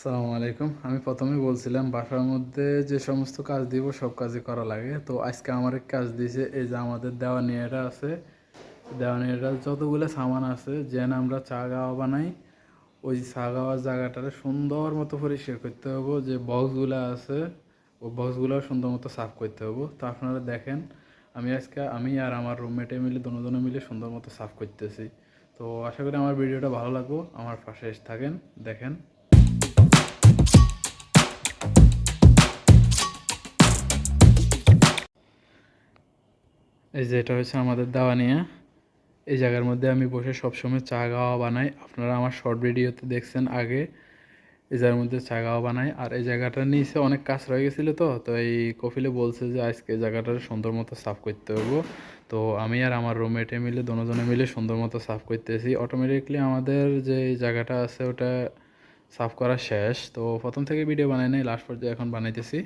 আসসালামু আলাইকুম। আমি প্রথমেই বলছিলাম বাসার মধ্যে যে সমস্ত কাজ দিব সব কাজই করা লাগে। তো আজকে আমার এক কাজ দিয়েছে, এই যে আমাদের দেওয়ানিয়াটা আছে, দেওয়ানিয়াটা যতগুলো সামান আছে যেন আমরা চা গাওয়া বানাই, ওই চা গাওয়ার জায়গাটারে সুন্দর মতো পরিষ্কার করতে হবে। যে বক্সগুলো আছে ওই বক্সগুলো সুন্দর মতো সাফ করতে হবে। তো আপনারা দেখেন, আমি আর আমার রুমমেটে মিলে দুজনে মিলে সুন্দর মতো সাফ করতেছি। তো আশা করি আমার ভিডিওটা ভালো লাগবে, আমার পাশে থাকেন, দেখেন। এই যে এটা হচ্ছে আমাদের দেওয়ানিয়া। এই জায়গার মধ্যে আমি বসে সবসময় চা গাওয়া বানাই। আপনারা আমার শর্ট ভিডিওতে দেখছেন আগে, এই জায়গার মধ্যে চা গাওয়া বানাই। আর এই জায়গাটার নিচে অনেক কাজ রয়ে গেছিলো, তো এই কফিলে বলছে যে আজকে জায়গাটার সুন্দর মতো সাফ করতে হবে। তো আমি আর আমার রুমমেটে মিলে দুজনে মিলে সুন্দর মতো সাফ করতেছি। অটোমেটিকলি আমাদের যে এই জায়গাটা আছে ওটা সাফ করা শেষ। তো প্রথম থেকে ভিডিও বানাই নাই, লাস্ট পর্যায়ে এখন বানাইতেছি।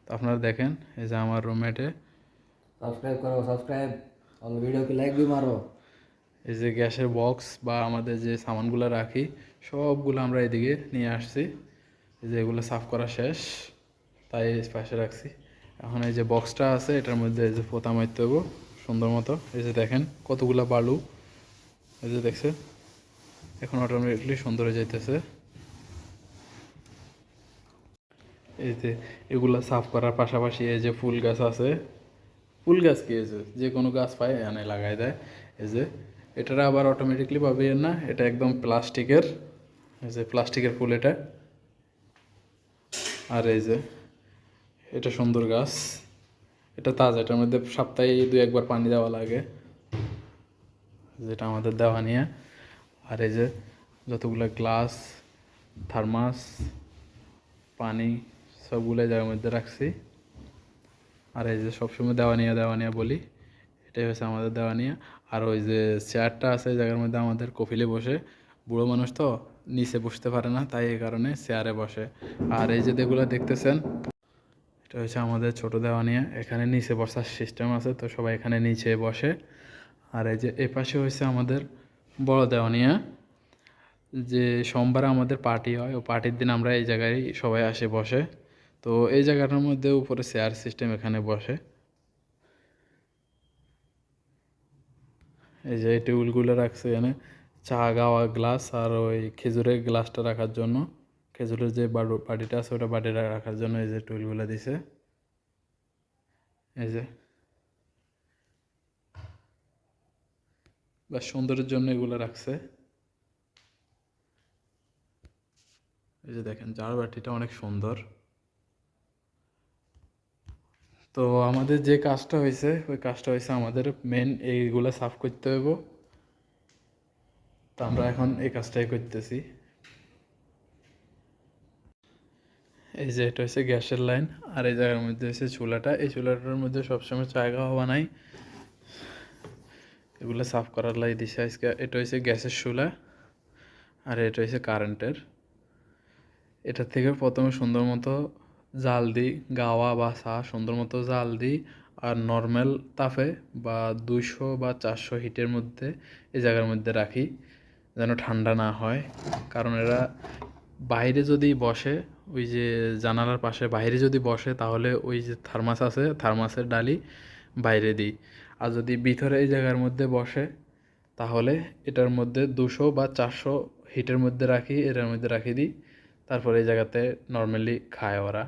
তো আপনারা দেখেন, এই যে আমার রুমমেটে सब्सक्राइब करो सब्सक्राइब और वीडियो की लाइक भी मारो। এই যে গ্যাসের বক্স বা আমাদের যে সামানগুলো রাখি সবগুলো আমরা এদিকে নিয়ে আসছি। এই যে এগুলো সাফ করা শেষ, তাই পাশে রাখছি। এখন এই যে বক্সটা আছে এটার মধ্যে এই যে পোতা মারতে হবো সুন্দর মতো। এই যে দেখেন কতগুলো বালু, এই যে দেখছে, এখন অটোমেটিকলি সুন্দর হয়ে যাইতেছে। এই যে এগুলো সাফ করার পাশাপাশি এই যে ফুল গাছ আছে, ফুল গাছ কি এই যে কোনো গাছ পায় এনে লাগাই দেয়। এই যে এটারা আবার অটোমেটিকলি পাবে না, এটা একদম প্লাস্টিকের, এই যে প্লাস্টিকের ফুল এটা। আর এই যে এটা সুন্দর গাছ, এটা তাজা, এটার মধ্যে সপ্তাহে 2-1 বার পানি দেওয়া লাগে, যেটা আমাদের দেওয়া নিয়ে। আর এই যে যতগুলো গ্লাস, থার্মাস, পানি সবগুলো জায়গার মধ্যে রাখছি। আর এই যে সবসময় দেওয়া নিয়ে বলি, এটাই হচ্ছে আমাদের দেওয়া নিয়ে। আর ওই যে চেয়ারটা আছে এই জায়গার মধ্যে আমাদের কফিলে বসে, বুড়ো মানুষ তো নিচে বসতে পারে না, তাই এই কারণে চেয়ারে বসে। আর এই যে যেগুলো দেখতেছেন এটা হচ্ছে আমাদের ছোট দেওয়ানিয়া, এখানে নিচে বসার সিস্টেম আছে, তো সবাই এখানে নিচে বসে। আর এই যে এ পাশে হচ্ছে আমাদের বড় দেওয়ানিয়া, যে সোমবার আমাদের পার্টি হয়, ও পার্টির দিন আমরা এই জায়গায় সবাই আসে বসে। তো এই জায়গাটার মধ্যে উপরে চেয়ার সিস্টেম, এখানে বসে। এই যে এই টেবিলগুলো রাখছে এখানে চা গাওয়া গ্লাস আর ওই খেজুরের গ্লাসটা রাখার জন্য, খেজুরের যে বাটিটা আছে ওটা বাটিটা রাখার জন্য এই যে টেবিলগুলো দিছে। এই যে বা সৌন্দর্যের জন্য এগুলো রাখছে। এই যে দেখেন জার বাটিটা অনেক সুন্দর। তো আমাদের যে কাজটা হয়েছে ওই কাজটা হয়েছে আমাদের মেন এইগুলো সাফ করতে হইব। তো আমরা এখন এই কাজটাই করতেছি। এই যে এটা হচ্ছে গ্যাসের লাইন, আর এই জায়গার মধ্যে হচ্ছে চুলাটা, এই চুলাটার মধ্যে সবসময় চা খাওয়া বানাই। এগুলো সাফ করার লাই দিছে আজকে। এটা হচ্ছে গ্যাসের চুলা, আর এটা হচ্ছে কারেন্টের। এটা থেকে প্রথমে সুন্দর মতো জাল দিই, গাওয়া বা চা সুন্দর মতো জাল দিই। আর নর্মাল তাপে বা 200 বা 400 হিটের মধ্যে এই জায়গার মধ্যে রাখি, যেন ঠান্ডা না হয়। কারণ এরা বাইরে যদি বসে, ওই যে জানালার পাশে বাইরে যদি বসে, তাহলে ওই যে থার্মাস আছে থার্মাসের ডালি বাইরে দিই। আর যদি ভিতরে এই জায়গার মধ্যে বসে, তাহলে এটার মধ্যে 200 বা 400 হিটের মধ্যে রাখি, এটার মধ্যে রাখি দিই। তারপরে এই জায়গাতে নর্মালি খায় ওরা।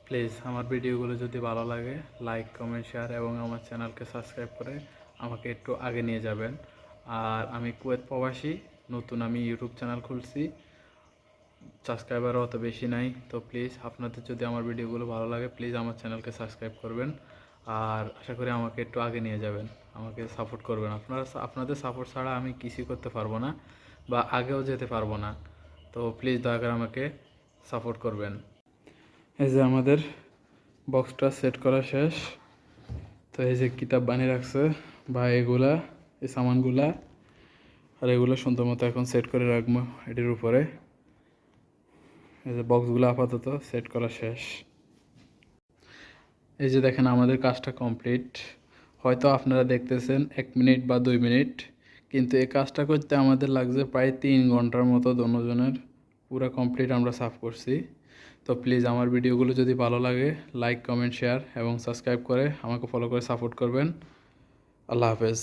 প্লিজ আমার ভিডিওগুলো যদি ভালো লাগে লাইক কমেন্ট শেয়ার এবং আমার চ্যানেলকে সাবস্ক্রাইব করে আমাকে একটু আগে নিয়ে যাবেন। আর আমি কুয়েত প্রবাসী, নতুন আমি ইউটিউব চ্যানেল খুলছি, সাবস্ক্রাইবারও অত বেশি নাই। তো প্লিজ আপনাদের যদি আমার ভিডিওগুলো ভালো লাগে প্লিজ আমার চ্যানেলকে সাবস্ক্রাইব করবেন, আর আশা করি আমাকে একটু আগে নিয়ে যাবেন, আমাকে সাপোর্ট করবেন। আপনাদের সাপোর্ট ছাড়া আমি কিছুই করতে পারবো না বা আগেও যেতে পারবো না। তো প্লিজ দয়া করে আমাকে সাপোর্ট করবেন। এই যে আমাদের বক্সটা সেট করা শেষ। তো এই যে কিতাব বানিয়ে রাখছে বা এগুলা, এই সামানগুলা, আর এগুলো সুন্দর মতো এখন সেট করে রাখবো এটির উপরে। এই যে বক্সগুলো আপাতত সেট করা শেষ। এই যে দেখেন আমাদের কাজটা কমপ্লিট। হয়তো আপনারা দেখতেছেন 1 মিনিট বা 2 মিনিট, কিন্তু এই কাজটা করতে আমাদের লাগছে প্রায় 3 ঘন্টার মতো দোনোজনের। পুরো কমপ্লিট আমরা সাফ করছি। তো প্লিজ আমার ভিডিওগুলো যদি ভালো লাগে লাইক, কমেন্ট, শেয়ার এবং সাবস্ক্রাইব করে আমাকে ফলো করে সাপোর্ট করবেন। আল্লাহ হাফেজ।